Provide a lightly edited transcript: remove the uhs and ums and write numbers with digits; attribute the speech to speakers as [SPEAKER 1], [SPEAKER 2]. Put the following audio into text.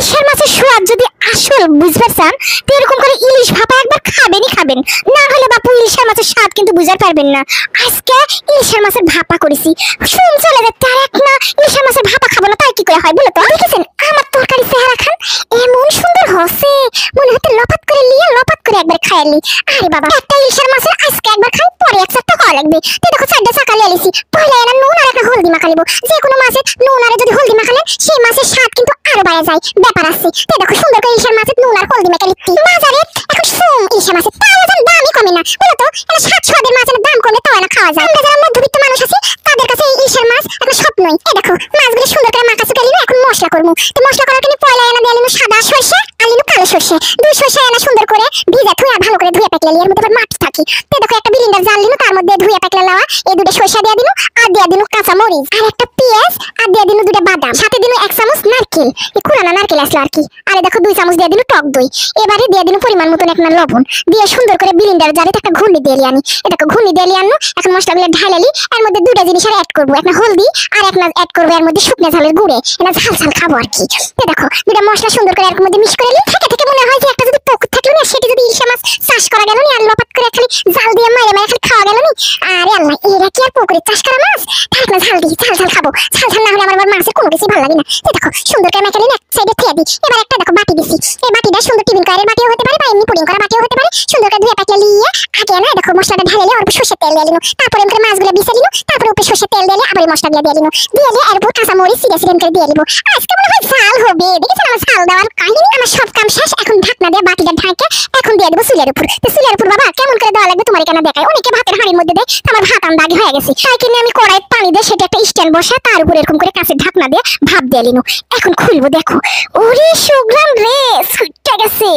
[SPEAKER 1] ইলিশের মাছের স্বাদ যদি আসল বুঝতে চান তো এরকম করে ইলিশ ভাপা একবার খাবেনই খাবেন, না হলে বাপু ইলিশের মাছের স্বাদ কিন্তু বুঝতে পারবেন না। আজকে ইলিশের মাছের ভাপা করেছি, শুন চলে যে তার এক না ইলিশের মাছের ভাপা খাবো না তাই কি করে হয় বলো তো? দেখেছেন আমার তরকারি চেহারা খান এমন সুন্দর হসে, মনে হতে লপাত করে লিয়ে লপাত করে একবার খাইলি। আরে বাবা একটা ইলিশের মাছের আজকে একবার খাই, পরে এক চারটা খাওয়া লাগবে। তো দেখো চারটা চাকা লিয়ে আলিছি, পয়লা এরা নুন আর একটা হলদি মাখা লিব। যে কোনো মাছের নুন আর যদি হলদি মাখালে সেই মাছের স্বাদ কিন্তু আরো বাড়া যায়, ব্যাপার আছে। তো দেখো সুন্দর করে ইলিশের মাছের নুন আর হলদি মাখা লিখতি বাজারে এখন শুন ইলিশের মাছের তাও যেন দামই কমে না বলো তো। এটা স্বাদ স্বাদের মাছের দাম কমে তাও না খাওয়া যায়। আমরা যারা মধ্যবিত্ত মানুষ আছি তাদের কাছে এই ইলিশের মাছ একটা স্বপ্নই। এই দেখো মাছগুলো সুন্দর করে মাখা চুকে লিব, এখন মশলা করবো। তো মশলা করার জন্য পয়লা এনে দিয়ে লিব সাদা সরষে আর লিব কালো সরষে, দুই সরষে এনে সুন্দর করে ভিজা ধুয়ে ভালো করে ধুয়ে পাকলে এর মধ্যে আবার মাটি থাকে। তো দেখো একটা বিলিন্ডার জাল লিব, তার মধ্যে ধুয়ে পাকলে লাওয়া এই দুটো সরষে দিয়ে দিন আর দিয়ে দিন কাঁচা মরিচ আর একটা পেঁয়াজ আর দিয়ে দিন দুটো বাদাম, সাথে দিন এক চামচ নারকেল, এই কুড়ানো নারকেল আসলো আর কি। আর দেখো 2 চামচ দিয়ে দিন টক দই, এবারে দিয়ে দিন পরিমাণ মতন এক না লবণ দিয়ে সুন্দর করে বিলিন্ডার জারে একটা ঘুর্নি দিয়ে আনি। এই দেখো ঘুর্নি দিয়ে আনো, এখন মশলাগুলো ঢালালি এর মধ্যে দুটো জিনিস আর অ্যাড করবো, একটা হলদি আর এক না অ্যাড করবো এর মধ্যে শুকনো ঝালের গুঁড়ে, এটা ঝাল ঝাল খাবো আর কি। তো দেখো দুটো মশলা সুন্দর করে এর মধ্যে মিক্স করে নিই। থেকে থেকে মনে হয় যে একটা যদি পুকুর থাকলো না সেটি যদি ইলিশ মাছ চাষ করা গেল না আর লপাত করে খালি জাল দিয়ে মারে মারে খালি খাওয়া গেল না। আরে আল্লাহ এরা কি আর পুকুরে চাষ করা মাছ, থাক না ঝাল দিই, ঝাল ঝাল খাবো। ঝাল ঝাল না হলে আমার মাছের কোনো কিছু ভালো লাগে না। তো দেখো সুন্দর করে মেখে নিন, এক সাইডে থিয়ে দিই। এবার একটা দেখো বাটি দিছি, এই বাটিটা সুন্দর টিফিন কারের বাটিও হতে পারে বা এমনি পুডিং করা বাটিও হতে পারে। সুন্দর করে ধুয়ে পাকলে লিয়ে আগে না দেখো মশলাটা ঢালে অল্প সরষের তেল দিয়ে দিন, তারপরে এমনি মাছগুলো বিছে দিন, তারপরে উপরে সরষের তেল দিয়ে আবার মশলাগুলো দিয়ে দিন, দিয়ে এর উপর কাঁচা মরিচ সিরে সিরে করে দিয়ে দিব। আজকে মনে হয় ঝাল হবে, দেখেছেন আমার ঝাল দেওয়ার কাহিনী। আমার সব কাম শেষ, এখন ঢাকনা দিয়ে বাটিটা ঢাকে এখন দিয়ে দেবো চুলের উপর। তো চুলের উপর বাবা কেমন করে দেওয়া লাগবে তোমার কেন দেখায়, অনেকে ভাতের হাঁড়ির মধ্যে দেয়, আমার ভাত দাগি হয়ে গেছে তাই কিনে আমি কড়াই পানি দিয়ে সেটা একটা স্ট্যান্ড বসা তার উপর এরকম করে কাঁচের ঢাকনা দিয়ে ভাপ দিয়ে নিন। এখন খুলবো দেখো ওরে সুগ্রাম রে ছুটে গেছে।